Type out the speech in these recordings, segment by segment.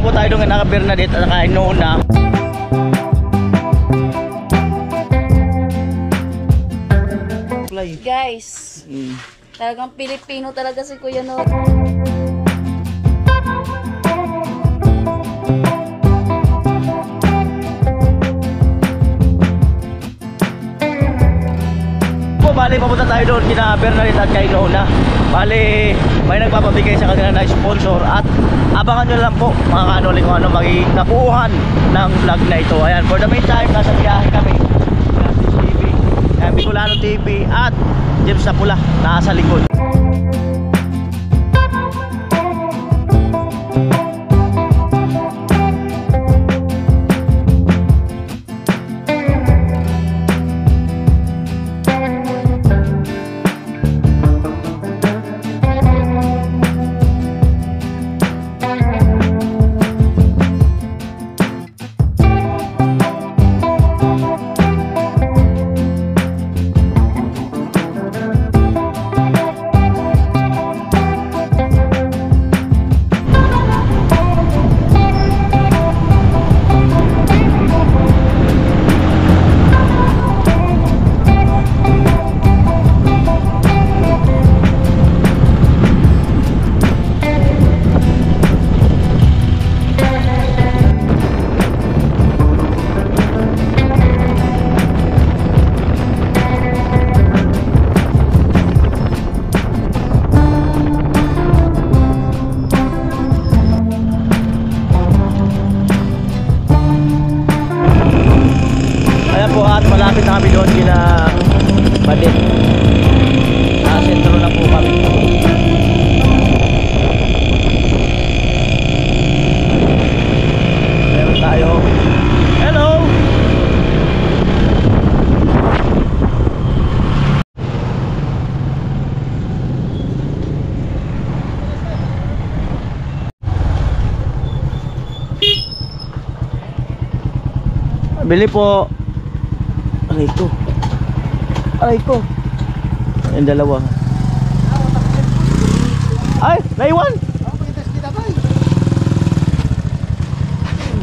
po tayo doon naka Bernadette at naka Nona. Guys, talagang Pilipino talaga si Kuya No. Bali, papunta tayo doon kina Bernadette at kay Nona. Bali, may nagpapabigay sa kanila na sponsor at abangan nyo lang po mga kanoling kung ano magiging nabuuhan ng vlog na ito. Ayan, for the meantime, nasa biyahe kami. TV, Bicolano TV at James na Pula, nasa likod. Malapit na kami doon kina Badit. Sentro na po kami. Meron tayo. Hello! Bili po. Aray ko. Aray ko. Yung dalawa. Ay, naiwan.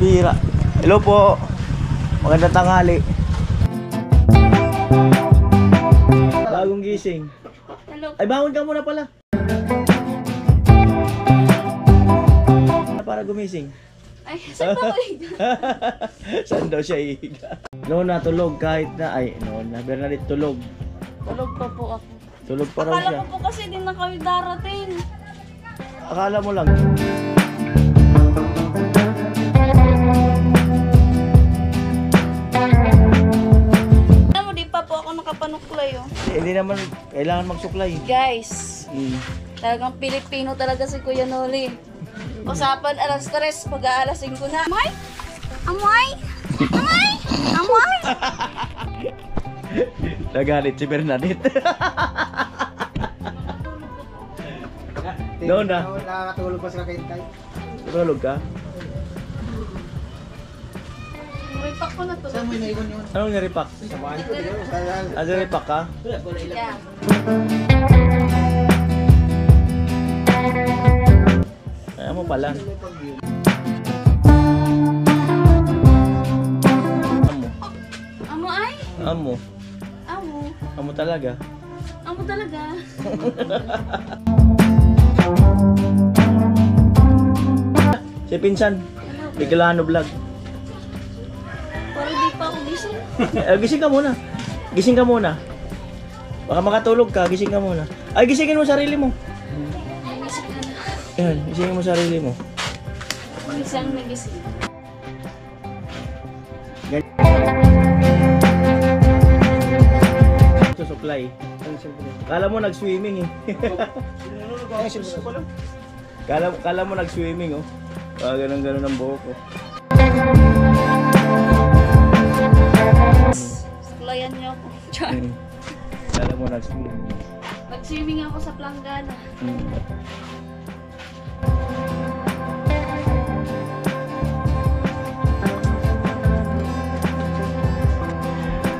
Bira. Hello po. Magandang tanghali. Bagong gising. Hello. Ay, bangon ka muna pala. Para gumising. Ay, saan ba ko higa? Saan daw siya higa? Nona, tulog kahit na. Ay, Nona, Bernadette tulog. Tulog pa po ako. Tulog pa raw siya. Akala ko po kasi din na kami darating. Akala mo lang. Alam mo, di pa po ako nakapanuklay oh. Hindi naman kailangan magsuklay. Guys, talagang Pilipino talaga si Kuya Noli. Usapan alas 3, pag-aalas 5 na. Amay? Amay? Amay? Amay? Nagalit si Bernadette. Nona. Nakakatulog pa sila kayo tayo. Tulog ka? Ripak ko na to. Saan mo naiwan yun? Anong niripak? Sa bahay ko dito. Sa Niripak ka? Yeah. Ayaw mo pala. Amo. Amo ay? Amo. Amo. Amo talaga. Amo talaga. Si Pinsan. Bicolano vlog. Parang di pa ako gising. Gising ka muna. Gising ka muna. Baka makatulog ka, gising ka muna. Ay, gisingin mo sarili mo. Nagising ka na. Yan, gisingin mo sarili mo. Isang nagising. Susuklay. Kala mo nag-swimming eh. Kala mo nag-swimming oh. Ganun-ganun ang buhok ko. Suklayan niyo ako. Char. Kala mo nag-swimming. Nag-swimming ako sa planggana.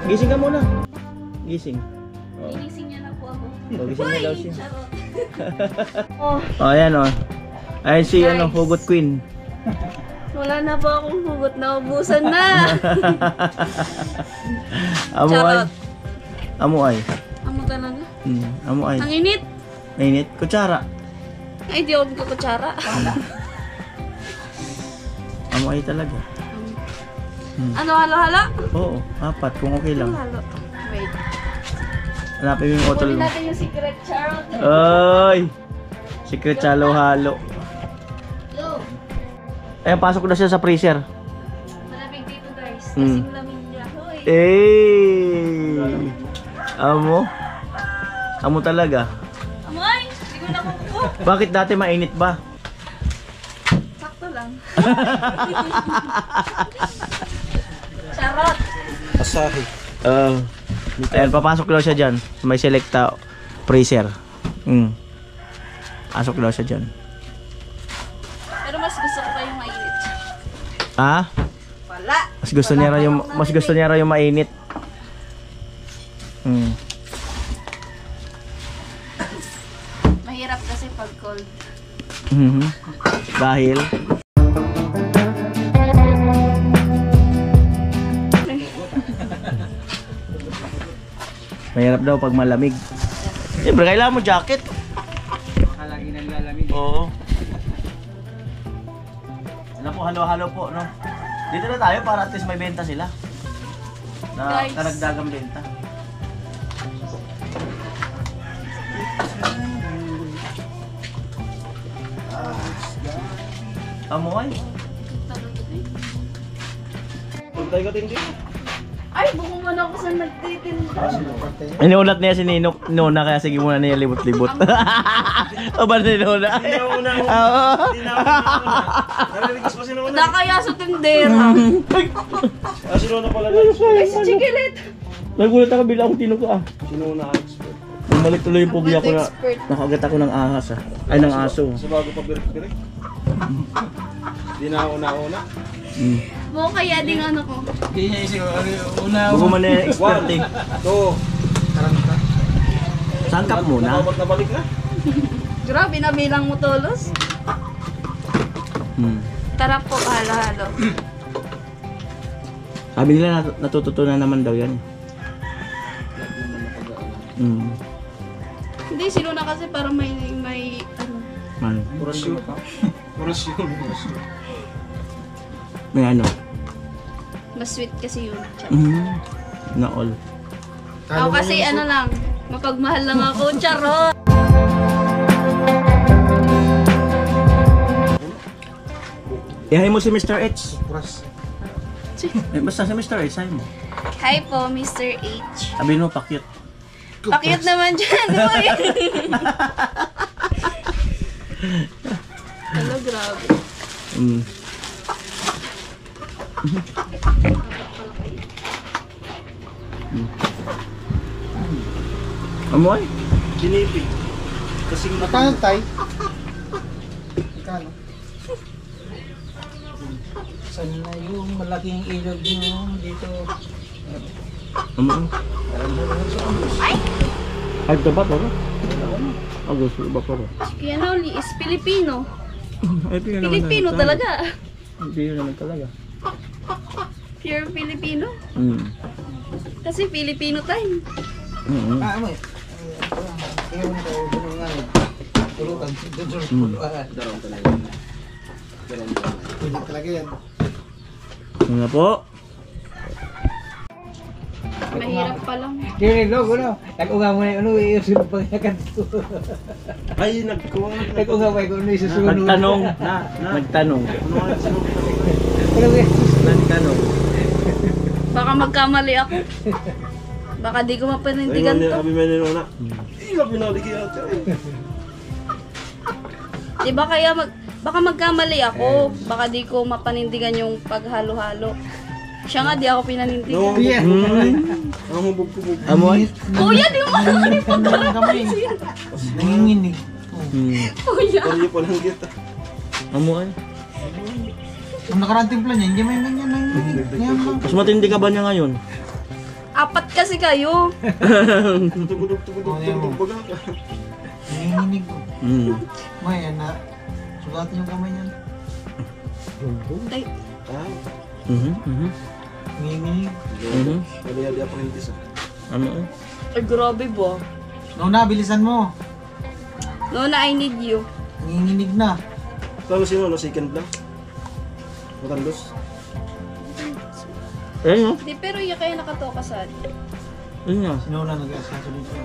Gising ka muna. Gising. Ginising niya na po ako. Gising na daw siya. Charot. Oh, ayan oh. Ayan si ano, Hugot Queen. Wala na po akong hugot, naubusan na. Amo ay. Charot. Amo ay. Amo talaga. Amo ay. Ang init. Mainit. Kutsara. Ay, di ako kukutsara. Amo ay talaga. Ano, halo-halo? Oo, 4 kung okay lang. Halo. Wait. Hanapin mo yung otol Kunin mo. natin yung secret charot. Ay! Secret halo-halo. Ayan, pasok ko na siya sa freezer. Malamig dito guys. Mm. Kasing lamig niya. Hoy. Eh! Amo? Amo talaga. Amoy! Hindi ko na kukuha. Bakit dati mainit ba? Sakto lang. Charot! Asahi. Ayan, papasok daw siya dyan. May selecta freezer. Pasok daw siya dyan. Pero mas gusto ko pa yung mainit. Ha? Wala! Mas gusto niya raw yung mainit. Mahirap kasi pag cold. Dahil mahirap daw pag malamig. Siyempre, kailangan mo jacket. Halagi nang lalamig. Oo. Alam po, halo-halo po, no? Dito na tayo para at least may benta sila. Na Guys. karagdagang benta. Amoy? Puntay ko din dito. Ay, buko mo na ako sa nagtitinda. Inuulat niya si Nona kaya sige muna niya libot-libot. O ba ni Nona? Hindi na una. Oo. Nariligis pa si Nona. Na kaya sa tindera. Si Nona pala na. Ay, si Chikilit. Nagulat ako bila akong tinuko ah. Si Nona expert. Bumalik tuloy yung phobia ko na Expert. nakagat ako ng ahas ah. Ay, ng aso. Sa bago pa birik-birik. Di na una-una. Buko kaya ding ano ko. Hindi niya isip una. Bago man na expert eh. 2. Karanta. Sangkap muna. Nabalik na. Grabe, nabilang mo tolos. Tara po, halo-halo. Sabi nila natututunan naman daw yan. Hindi, sino na kasi para may ano. Man. Orasyon. Orasyon. May ano? Mas sweet kasi yun. Na all. Ako kasi ano lang, mapagmahal lang ako, charot. Ihay mo si Mr. H. Oras. Eh, basta si Mr. H, sabi mo. Hi po, Mr. H. Sabi mo, pakyut. Pakyut naman dyan, boy. Hello, grabe. Amoy? Kinipig. Kasing Magkano tay? Magkano? Saan na yung malaking ilog nyo dito? Amoy? Ay, ito ba ito? Gusto ba ito? Kaya Noli is Filipino. Ay, Filipino talaga. Hindi yun naman talaga. Pure Filipino. Mm. Kasi Filipino time. Ah, mo eh. Tingnan mo tayo, bunong nga eh. Tulutan, tulutan. Darong talaga. Hindi talaga yan. Ano na po? Mahirap pa lang. Kaya log, ano? Nag-unga mo na yung ano, iusunod pang yakan ko. Ay, nagkuha. Nag-unga mo yung ano, isusunod. Nagtanong. Nagtanong. Ano ba yan? Nagtanong. Baka magkamali ako. Baka di ko mapanindigan to. Sabi mo ni Nona. Hindi ka pinali kaya ito eh. Di ba kaya baka magkamali ako. Baka di ko mapanindigan yung paghalo-halo. Siya nga, di ako pinanindigan. No, Yeah. ang hubog ko hubog. Amoy? Kuya, di mo makamali pagkakapansin. Nanginginig. Kuya. Karyo pa lang kita. Amoy? Kung nakarating plan niya, hindi may ganyan nanginginig. Yan lang. Mas matindi ka ba niya ngayon? 4 kasi kayo. Tugudog baga ka. Nanginginig ko. Mm. May, yan na. Sugatan yung kamay niyan. Ay, Nginginig. Wala yan, di apprentice ah. Ano ay grabe ba? Nona, bilisan mo. Nona, I need you. Nginginig na. Talo sino, no? Second lang. Matandos. Ayun Di, pero iya kaya nakatokasan. Ayun nga. Si Nona nag-asasunod siya.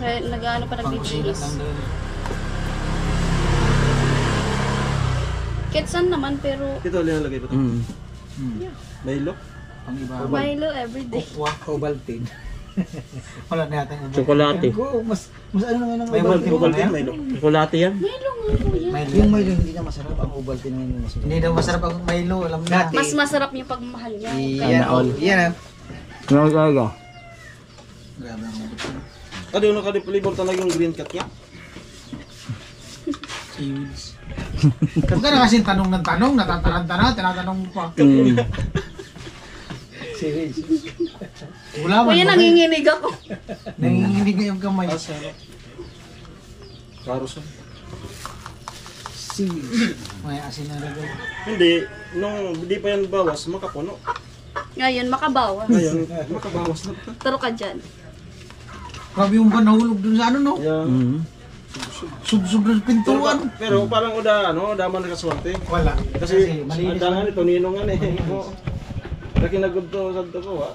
Nag-ano pa Pangkusilat nagbibilis. lang doon. Ketsan naman, pero Ito, linalagay pa ito. Milo. Pang iba. Milo everyday. Kukwa, Ovaltine. Wala na yata yung Tsokolate. Mas ano naman ang Ovaltine ba na yan? Milo. Tsokolate yan. Milo nga kuya. Milo. Yung Milo hindi na masarap. Ang Ovaltine naman yung masarap. Hindi daw masarap ang Milo. Alam na. Mas masarap yung pagmahal niya. Yan. Yan ah. Ano talaga? Grabe ang Ano yung nakadipalibor talaga yung green cat niya? seaweeds. Huwag ka na kasi tanong ng tanong. Natataranta na. Tinatanong mo pa. Seaweeds. Wala man. Kuya, nanginginig ako. Nanginginig na yung kamay. Sarap. Karusan. Seaweeds. May asin na rin. Hindi, nung hindi pa yan bawas, makapuno. Ngayon, makabawa. Ngayon, makabawas na ito. Taro ka dyan. Grabe yung ba nahulog dun sa ano no? Yeah. Sub-sub ng pintuan. Pero parang daman na kaswerte. Wala. Kasi malinis adangan ito, ninongan eh. Laki nagod to sa ko ha.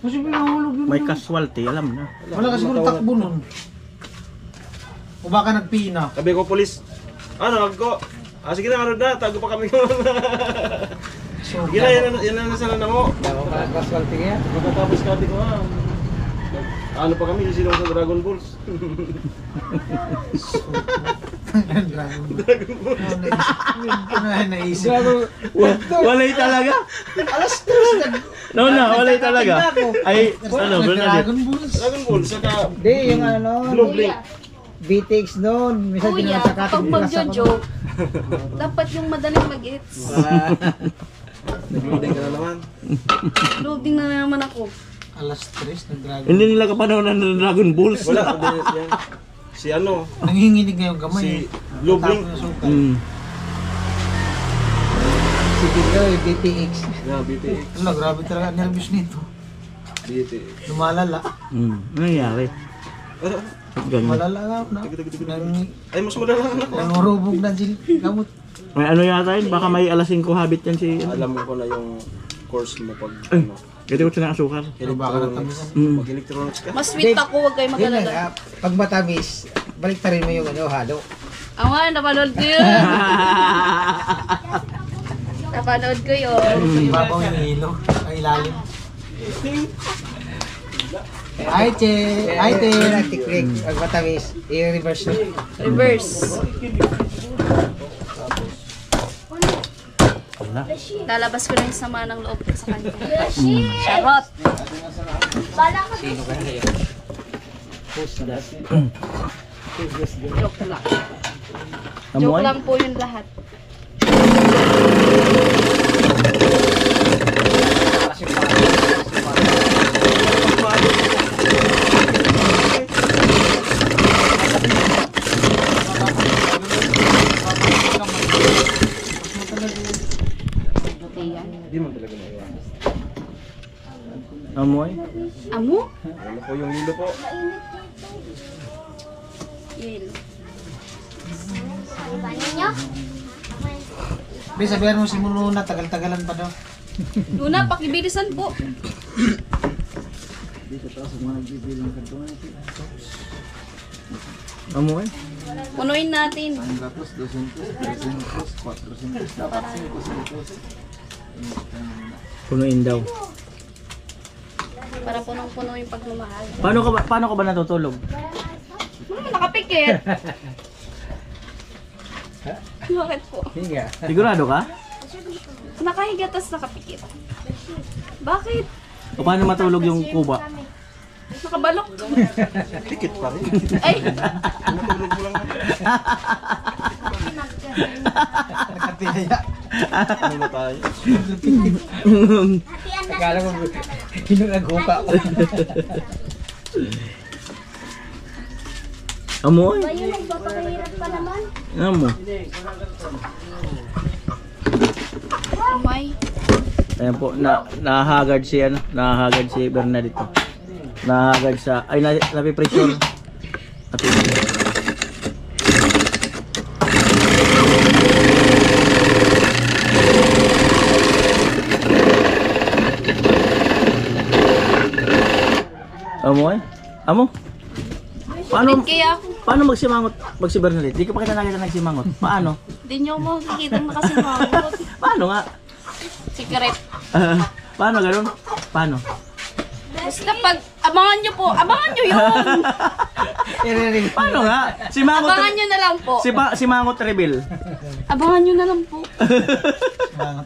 Kasi pinahulog yun. May casualty, alam na. Wala kasi kung takbo nun. O baka nagpina. Sabi ko, polis, ako, sige na, tago pa kami. So, Sige na, yan na sana na mo. Kaswerte kaya? Magkatapos kati ko ano pa kami, silong sa Dragon Balls. Dragon Ball. Naisip. Walay talaga. Alas 3 nag... No, walay talaga. Ay, ano, Bernadette. Dragon Balls. Dragon Balls, saka Hindi, yung ano, Blue Blink. BTX noon. Minsan Kuya, dinasakatin kapag nila sa magjo-joke, dapat yung madaling mag-hits. Nag-loading ka na naman. Loading na naman ako. Alas 3 nag-Dragon Hindi nila kapanaw ng Dragon Balls. Wala, yan. Si ano, Nanginginig na yung si kamay. Blue Blink. Tapos yung Mm. si Bigoy, BTX. Yeah, BTX. Wala, grabe talaga. Nervous nito. BTX. Lumalala. Ano nangyari? Ba't ganun? Malala nga na. Ay, mas madala na ako. Nangurubog na sila. Gamot. May ano yata yun? Baka may alasing ko habit yan si... Alam mo ko na yung course mo pag Ay, pwede ko siya ng asukar. Pero baka natamisan. Mm. mag-electronics ka. Mas sweet ako, huwag kayo Yun lang, mag-alala. pag matamis, balik ta rin mo yung ano, halo. Awan, napanood ko yun. Napanood ko yun. Ibabaw yung hilo. Ang ilalim. Ay, che! Ay, te! Yun ang technique. Pag matamis, i-reverse mo. Reverse. Lalabas ko na yung sama ng loob ko sa kanya. Charot! Joke lang. Joke Amoy? lang po yun lahat. Hindi man talaga naiwan. Amoy? Amo? Ano po yung lilo po? Yun. Be, sabihan mo si Mununa, tagal-tagalan pa daw. Luna, pakibilisan po. Amoy? Punuin natin. Punuin daw. Para punong-puno yung pagmamahal. Paano ka ba natutulog? Nakapikit. Bakit po? Higa. Sigurado ka? Nakahiga tas nakapikit. Bakit? O paano matulog yung kuba? Nakabalok. Tikit pa rin. Ay! Natulog mo lang. Nakatiyaya. Ano na tayo? Akala ko, hinunaghupa ko. Amoy? Ayun, nagpapakahirap pa naman. Ano mo? Amay. Ayan po, nahagard si ano, nahagard si Bernadette. Nahagard sa, ay napipressure. At amo eh? Amo? Paano magsi Bernadette? Di ko pa kita nakita nagsimangot. Paano? Hindi nyo makikita makasimangot. Paano nga? Secret. Paano ganun? Paano? Basta pag, abangan nyo po, abangan nyo yun. Paano nga? Si Mangot, Abangan nyo na lang po. si Mangot reveal. Abangan nyo na lang po.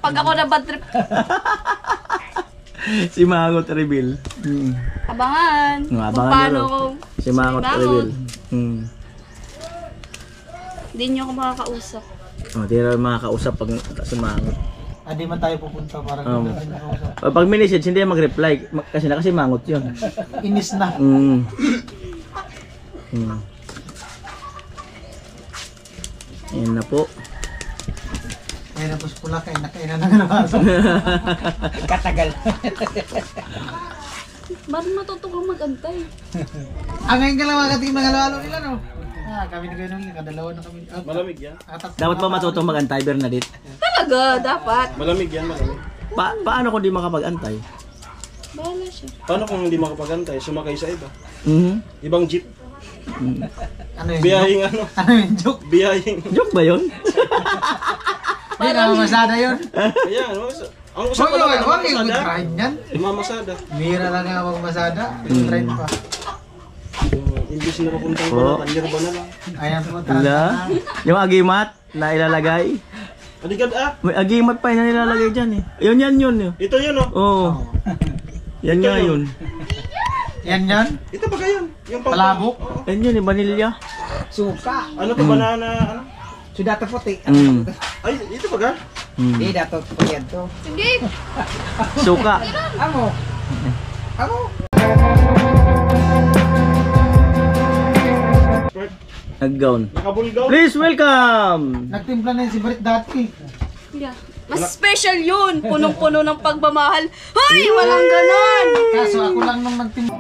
Pag ako na bad trip, Si Mangot reveal. abangan. Abangan Kung nyo paano ro. ko. Si Mangot reveal. Hindi nyo ako makakausap. Oh, di na makakausap pag si Mangot. Hindi man tayo pupunta para Pag message hindi mag-reply kasi Mangot 'yon. inis na. Ayan na po. Kaya na po sa pula, kaya na nangalawasan. Katagal. Ba't matutulong mag-antay? Ang ngayon ka lang makating nangalawalo nila, no? Kami na kayo nung kadalawa na kami. Malamig yan. Dapat ba matutong mag-antay, Bernadette? Talaga, dapat. Malamig yan, malamig. Paano kung di makapag-antay? Bahala siya. Paano kung hindi makapagantay, sumakay sa iba? Ibang jeep. Ano yun? Biyahing ano? Ano yun? Joke? Biyahing. Joke ba 'yon? Hindi na masada yun. Ayan, ang usapan lang Huwag ng yung good masada. ride yan. Mamasada. Mira lang nga magmasada. Good ride pa. Imbis na papuntang Oo. Balatan, Yerba na lang. Ayan po, Wala. Yung agimat na ilalagay. Aligad ah! May agimat pa na nilalagay dyan eh. Yun. Ito yun oh! Oo. Yan nga yun. Yan yan. Ito ba yun? Yung Palabok. Oo. Yan yun eh, vanilya. Suka. Ano to, banana, ano? Sudah puti. Ay, ito ba ga? Di dato puti yan to. Sige. Suka. Amo. Amo. Nag-gown. Nakabulgaw? Please welcome! Nagtimpla na yun si Brit dati. Yeah. Mas special yun. Punong-puno ng pagmamahal. Hoy! Walang ganon! Kaso ako lang nung nagtimpla.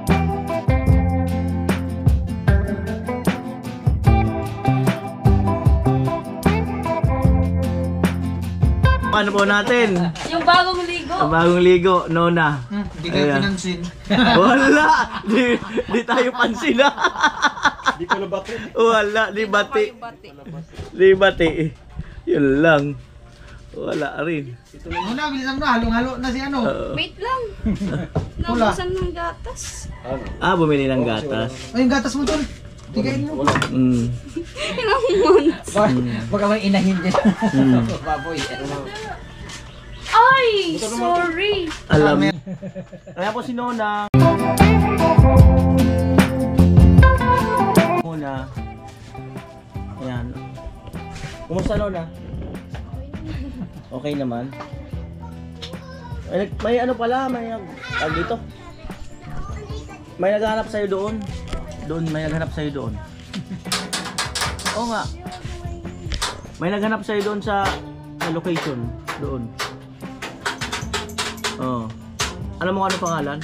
Paano po natin? Yung bagong ligo. Ang bagong ligo, Nona. Hindi kayo Ayan. pinansin. Wala! Di tayo pansin na. Di ko nabati. Wala, di bati. Yung bati. Di bati. Yun lang. Wala rin. Muna, bilisan mo na. Halong-halo na si ano. Wait lang. Wala. Naubusan ng gatas. Ano? Bumili ng gatas. Ay, yung gatas mo tol. Tigayin mo. Wala. Ilang months. Baka may inahin dyan. Baboy. Ay! Sorry. Alam. Kaya po si Nona. Muna. Ayan. Kumusta Nona? Okay naman. May ano pala, may dito. May naghahanap sa'yo doon. May naghanap sa'yo doon. Oo nga. May naghanap sa'yo doon sa location. Doon. Oh. Alam mo kung ano pangalan?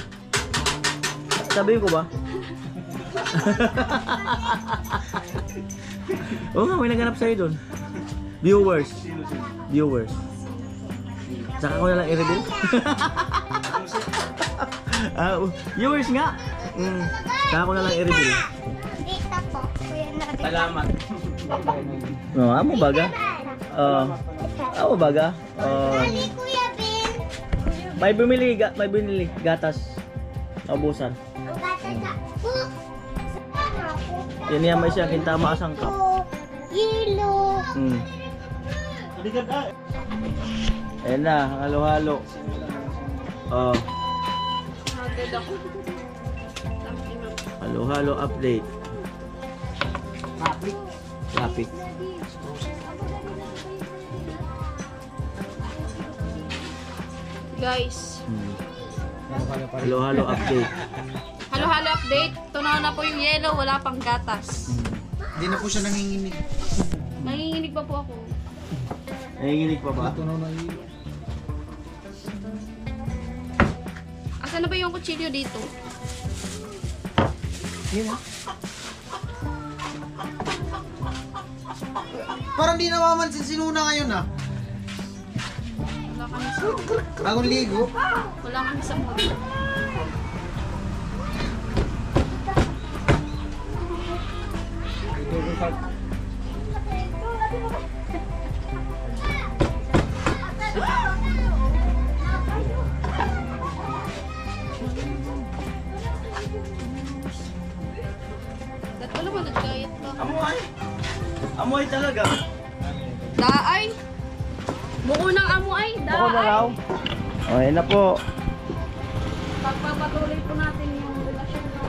Sabihin ko ba? Oo nga, may naghanap sa'yo doon. Viewers. Saka ko na lang i-reveal. Viewers nga. Saka ko na lang i-reveal. Dito po, kuya na. Salamat. Amo baga? Amo baga? Ani Kuya Ben. May binili gatas. Naubusan. Ang bata na po. Yan yan may siya kintama asangkap. Yelo. Aligad ah! Ayan na, halo-halo. Agad ako. Halo-halo update. Traffic. Guys. Halo-halo update. Halo-halo update. Tunaw na po yung yellow. Wala pang gatas. Hindi na po siya nanginginig. Manginginig pa po ako. Nanginginig pa ba? Natunaw na yun. Asan na ba yung kutsilyo dito? Yun ah. Parang di namamansin si Nuna ngayon ah. Wala kami sa Bagong ligo. Wala kami sa mood. Dato naman, nagkayat ka. Amoy! Amoy talaga. Daay! Buko ng amoy, daay! Ako na raw. O, ayun na po. Pagpapatuloy po natin yung relasyon na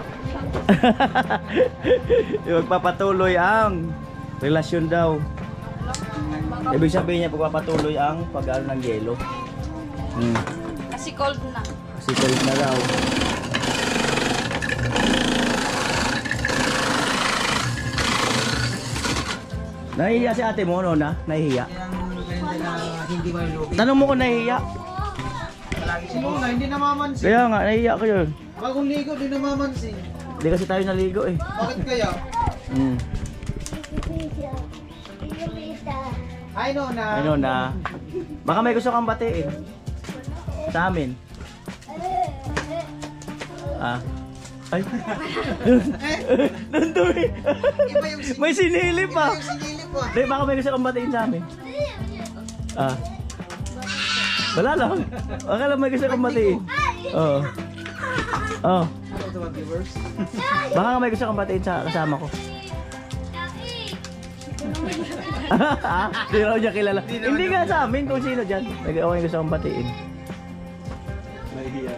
Yung magpapatuloy ang relasyon daw. Ibig sabihin niya pagpapatuloy ang pag-ano ng yelo. Kasi cold na. Kasi cold na daw. Nahihiya si ate mo, no na? Nahihiya. Yan ang ganyan na hindi malulugi. Tanong mo kung nahihiya. Palagi si Nuna, hindi namamansin. Kaya nga, nahihiya ko yun. Bagong ligo, di namamansin. Hindi kasi tayo naligo eh. Bakit kaya? Ay Nuna. Ano na? Baka may gusto kang batiin. Sa amin. Ah. Ay. Nandumi. Iba yung sinilip. May sinilip pa. Iba yung sinilip ah. Hindi, baka may gusto kang batiin sa amin. Ah. Wala lang. Baka lang may gusto kang batiin. Oo. Oh. Ano ito mga viewers? Baka may gusto kang batiin sa kasama ko. Hindi raw niya kilala. Hindi nga sa amin kung sino dyan. Nag-away gusto kong batiin. Nahihiya.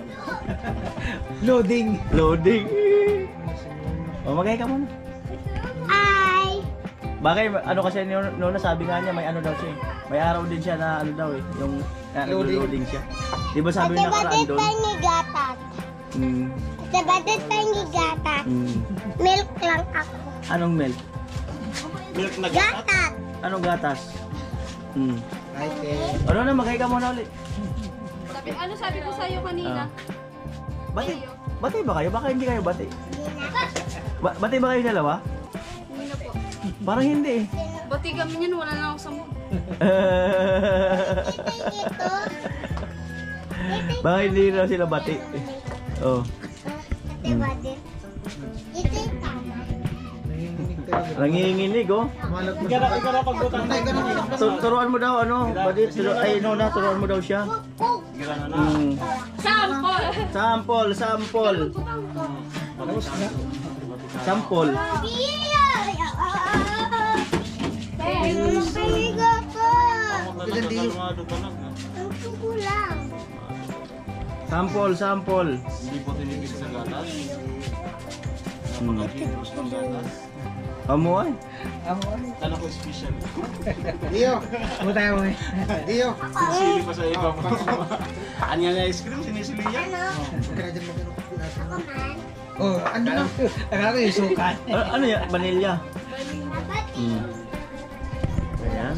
Loading. Loading. O, magay ka muna. Ay! Bakit? Ano kasi noon sabi nga niya may ano daw siya eh. May araw din siya na ano daw eh. Yung loading siya. Di ba sabi Ate yung nakaraan batit doon? tayo ni gatat. Hmm. Ate batit tayo ni gatat. Hmm. Milk lang ako. Anong milk? Milk na gatat. Gatat! Anong gatas? Hmm. Ay, te. Ano na, magay ka muna ulit. Ano sabi ko sa'yo kanina? Bati? Bati ba kayo? Baka hindi kayo bati. Bati ba kayo dalawa? Hindi na po. Parang hindi eh. Bati kami niyan, wala na ako sa mood. Ito. Baka hindi na sila bati. Oh. Ate batit. Ito yung tama. Nanginginig talaga. Nanginginig oh. Malag mo. Ikaw na pagbutan. Ay, ganun. Turuan mo daw ano, ay no na, turuan mo daw siya. Ikaw na. Mm. Sample! Sample, sample. Sample. Pahiga ko. Kalmado ka lang. Ang kukulang. Sample, sample. Hindi po tinigil sa gatas. Hmm. Tapos ng gatas. Amoy. Kala ko special. Dio. Puta mo eh. Dio. Sinisili pa sa iba mo. Anya na ice cream, sinisili yan. Kaya dyan mo Ako man. Oh, ano na? Akala ko yung sukat. Ano yan? Vanilla. Hmm. Ayan.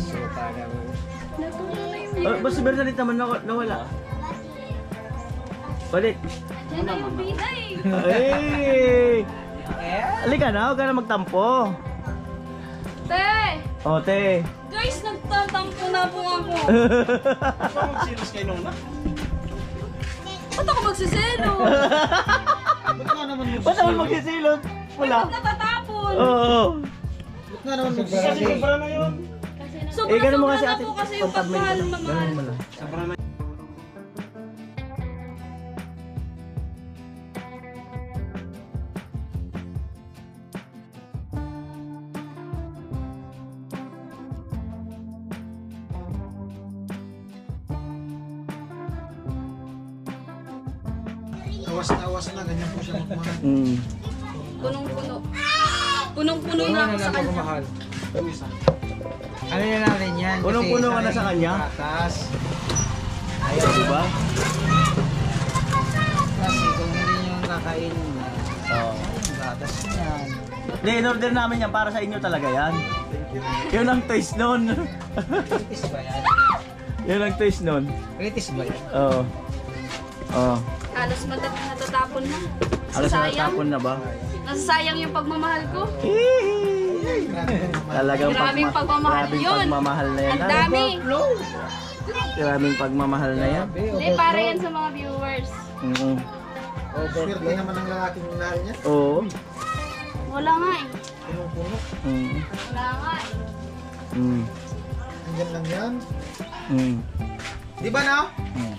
Basta si Bernadette naman nawala. Balik. Diyan na yung bida eh. Ay! Halika na, huwag ka na magtampo. Te! O, te. Guys, nagtatampo na po ako. Ikaw magsilos kay Nona. Ba't ako magsiselo? Ba't nga naman mo? Ba't naman magsisilot? Wala. Ba't natatapon? Oo. Ba't nga naman mo? Kasi sobra na yun. Eh, ganun mo kasi na ate. po kasi yung Pagtabay pagmahal mo na lang. mahal. Ganun mo lang. Sobra na. Awas na awas na, ganyan po siya magmahal. Hmm. Punong-puno. Punong-puno na ako sa kanya. mahal. Ano na natin yan? Punong-puno ka na sa kanya? Gatas. Ayaw, diba? Kasi kung hindi nyo kakainin mo, Oo. gatas yan. Hindi, in-order namin yan para sa inyo talaga yan. Yun ang taste nun. Kritis ba yan? Yun ang taste nun. Kritis ba yan? Oo. Oo. Halos natatapon na. Alas na Nasasayang. natapon na ba? Nasasayang yung pagmamahal ko. Talagang Grabing pagmamahal grabing yun. pagmamahal na yan. Ang dami. Grabing pagmamahal na yan. Hindi, para yan sa mga viewers. Swerte naman ang lalaking minahal niya. Oo. Wala nga eh. Pinupuno. Wala nga eh. Andyan lang yan. Di ba na?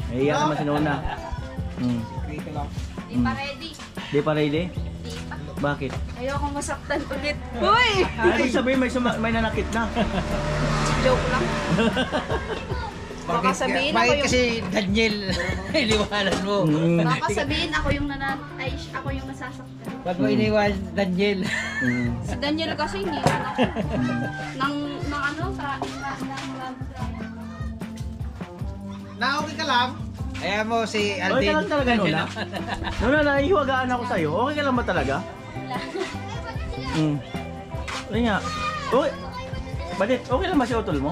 Iiyak naman si Nona. Krito lang. Di pa ready. Di pa ready? Di pa. Bakit? Ayoko masaktan ulit. Uy! Ibig sabihin may nanakit na. Joke lang. Baka sabihin ako Bakit yung... kasi Daniel, iniwanan mo. Baka sabihin ako yung ako yung nasasaktan. Ba't mo iniwan Daniel? Si Daniel kasi hindi nang ano sa Na-okay ka lang? Kaya mo si Okay Alvin. ka lang talaga, Nona? Nona, naihiwagaan ako sa'yo. Okay ka lang ba talaga? Ay nga. Okay. Badit, okay lang ba si utol mo?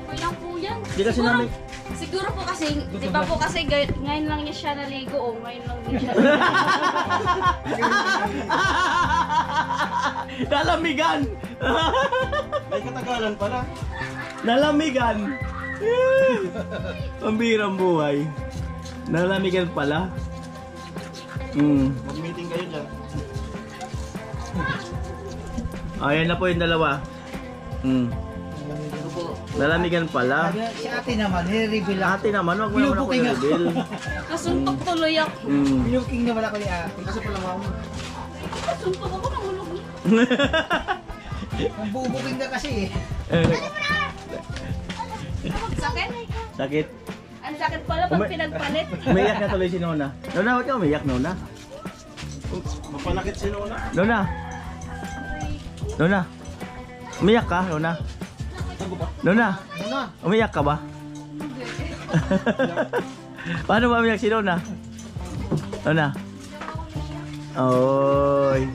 Okay lang po yan. Di kasi namin... Siguro po kasi, di ba po kasi ngayon lang niya siya naligo o ngayon lang niya siya Nalamigan! May katagalan pala. Nalamigan! Pambirang buhay. Nalamigan pala. Mag-meeting kayo dyan. Ayan na po yung dalawa. Nalamigan pala. Si ate naman, nire-reveal ako. Ate naman, wag mo naman ako Pinubuking ako. i-reveal. Kasuntok tuloy ako. Pinuking naman ako ni ate. Kasi pala mama. Kasuntok ako ng ulog niya. Ang bubuking ka kasi eh. Sakit? Sakit. Ang sakit pala pag pinagpalit. Umiyak na tuloy si Nona. Nona, ba't ka umiyak, Nona? Mapanakit si Nona. Nona! Nona! Umiyak ka, Nona? Nona! Nona. Umiyak ka ba? Paano ba umiyak si Nona? Nona? Oy!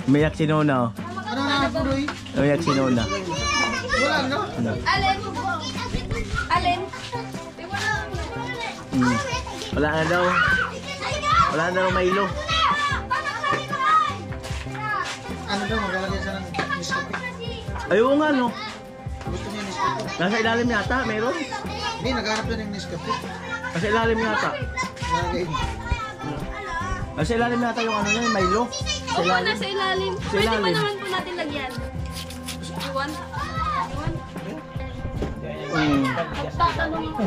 Umiyak si Nona, oh. Ano na puroy? Umiyak si Nona. Wala no? Alin? Alin? Wala na daw. Wala na daw Milo. Ano daw maglalagay siya ng Nescafe? Ayaw nga, no? Gusto niya Nescafe? Nasa ilalim yata, meron? Hindi, naghanap siya ng Nescafe. Nasa ilalim yata. Nalagay. Nasa ilalim yata yung ano niya, yung Milo. Sa Oo, ilalim. nasa ilalim. Sa Pwede ba ilalim. naman po natin lagyan? Iwan? Iwan? Tatanong ako.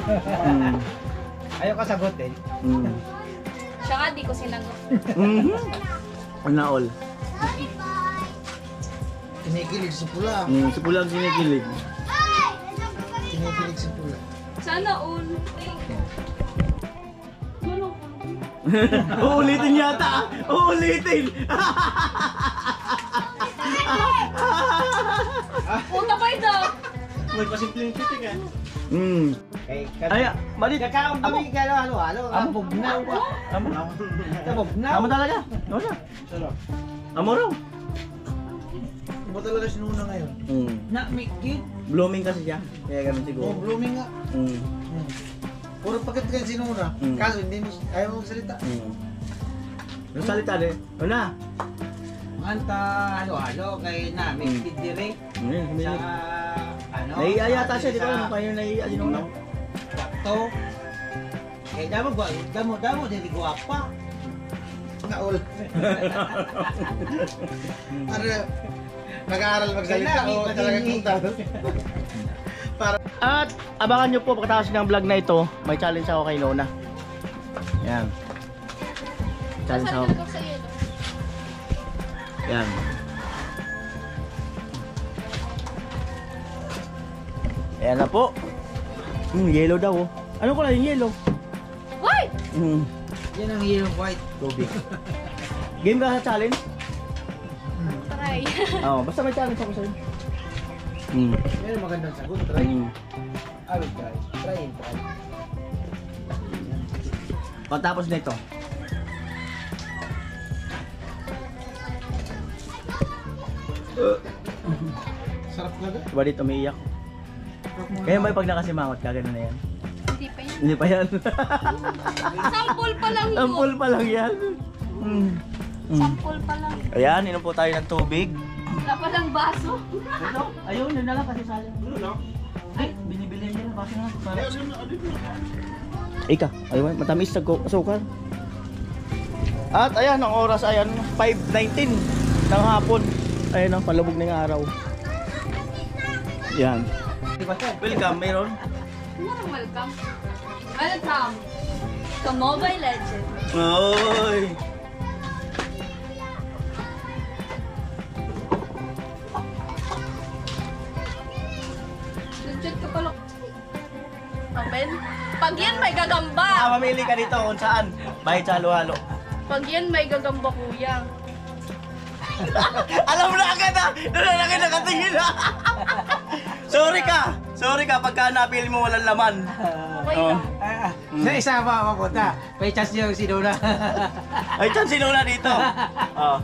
Ayaw ka sagutin. Siya nga, di ko sinagot. Na all. Kinikilig si Pula. Si Pulang sinikilig. Kinikilig si Pula. Sana all. Ano? Uulitin yata! Uulitin! Puta pa ito! May pasimpleng titik eh. Kay Ay, balit. Kakaon Amo. kami kaya halo-halo. Abog na. Amo. Abog na. Amo talaga. Nona. Sarap. Amo raw. Iba talaga si Nuna ngayon. Na Mickey. Blooming kasi siya. Kaya ganun Oh, siguro. blooming nga. Puro pagkat kayo si Nuna. Kaso hindi mo, ayaw mo magsalita. Yung salita din. Nona. Anta halo-halo kay na Mickey dire. Sa ano? Naiiya yata siya. Di ba ano kayo naiiya si Nona? Sakto. Kaya damo dili guwapa. Naol. Ano, nag-aaral magsalita o talagang kontado? At abangan nyo po pagkatapos ng vlog na ito, may challenge ako kay Nona. Yan. Challenge ako. Saan sa iyo? Yan. Ayan na po. Yellow daw oh. Ano ko lang yung yellow? Why? Yan ang yellow white. Tubig. Game ka sa challenge? Try. Oo, basta may challenge ako sa'yo. Yan ang magandang sagot. Try. I will try. Try and try. Pagtapos nito. Sarap na ba? Diba dito umiiyak? Kaya ba pag nakasimangot ka, gano'n na yan? Hindi pa yan. Hindi pa yan. Sample pa lang yun. Ampul pa lang yan. Sample pa lang. Ayan, inom po tayo ng tubig. Wala pa lang baso. Ito, ayun, yun na lang kasi sayang. Ay, binibili nila baso na. Ika, ayun, matamis sa asukal. At ayan, ang oras ayan, 5:19 ng hapon. Ayan ang palubog ng araw. Yan. Welcome, meron. Welcome. Welcome to Mobile Legends. Oy! Legit ka pala. Open? Pag yan may gagamba. Mamili ka dito kung saan. Bahit sa halo-halo. Pag yan may gagamba, kuya. Alam mo na agad ah! Doon na agad nakatingin ah! Sorry ka pagka napili mo walang laman. Okay Oh. lang. Sa isa pa mapunta. May chance yung sinuna. Ay, chan sino na dito? Oh.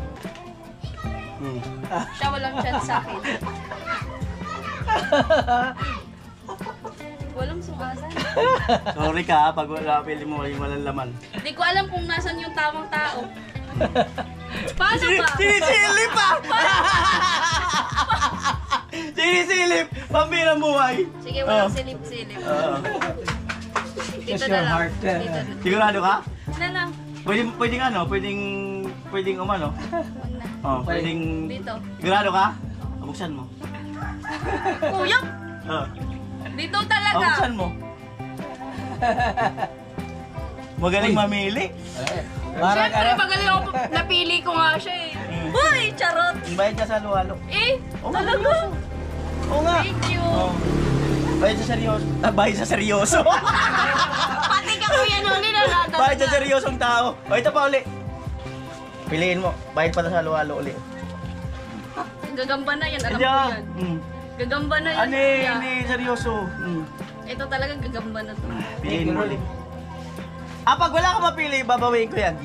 Siya walang chance sa akin. Walang sumasan. Sorry ka pag napili mo walang laman. Hindi ko alam kung nasan yung tamang tao. Paano ba? Sinisilip ah! Sinisilip! Pambirang buhay! Sige, walang Oh. silip-silip. Oo. Dito Just na your lang. heart. Dito na. Sigurado ka? Na lang. Pwedeng ano? Pwedeng umano? Wag na. Oh, pwedeng... Dito. Sigurado ka? Buksan mo. Kuya! Oh. Dito talaga. Buksan mo. Magaling mamili. Parang Siyempre, ano. magaling ako. Napili ko nga siya eh. Uy, charot! Bayad ka sa halo-halo. Eh, Oo, talaga? Oo nga. Thank you. Oh. Bayad sa seryoso. Bayad sa seryoso. Pati ka kuya Noli na nagagawin. Bayad sa seryosong tao. O, ito pa uli. Piliin mo. Bayad pa sa halo-halo uli. Gagamba na yan, alam Hindi ko ah. yan. Gagamba na yan, Ano kuya. seryoso. Ito talaga gagamba na to. Piliin mo uli. Ah, pag wala ka mapili, babawiin ko yan.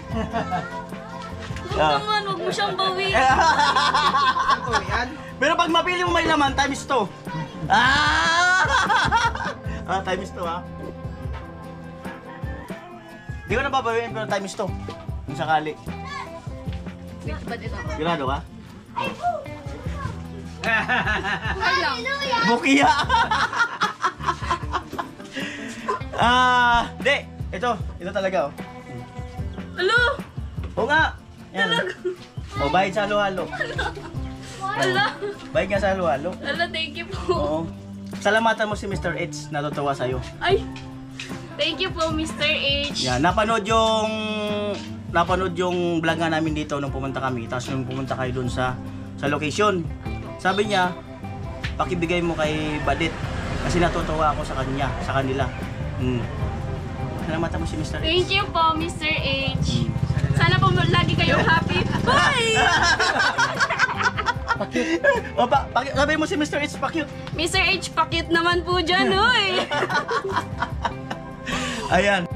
Huwag naman, huwag mo siyang bawiin. Ito yan. Pero pag mapili mo may laman, times 2. Times 2 ah. Di ko na babawiin pero times 2. Kung sakali. Wait, ba't ito? Sigurado ka? Okay lang. Bukiya! Di. Ito talaga oh. Alo! Oo nga. Yan. O, bayad sa halo-halo. Ala! Bayad nga sa halo-halo. Ala, thank you po. Oo. Salamatan mo si Mr. H. Natutuwa sa'yo. Ay! Thank you po, Mr. H. Yan, napanood yung vlog nga namin dito nung pumunta kami. Tapos nung pumunta kayo dun sa location. Sabi niya, pakibigay mo kay Badit. Kasi natutuwa ako sa kanila. Salamatan mo si Mr. H. Thank you po, Mr. H. Sana po lagi kayong happy. Bye! Sabi mo si Mr. H, pa-cute. Mr. H, pakit naman po dyan, hoy! Ayan.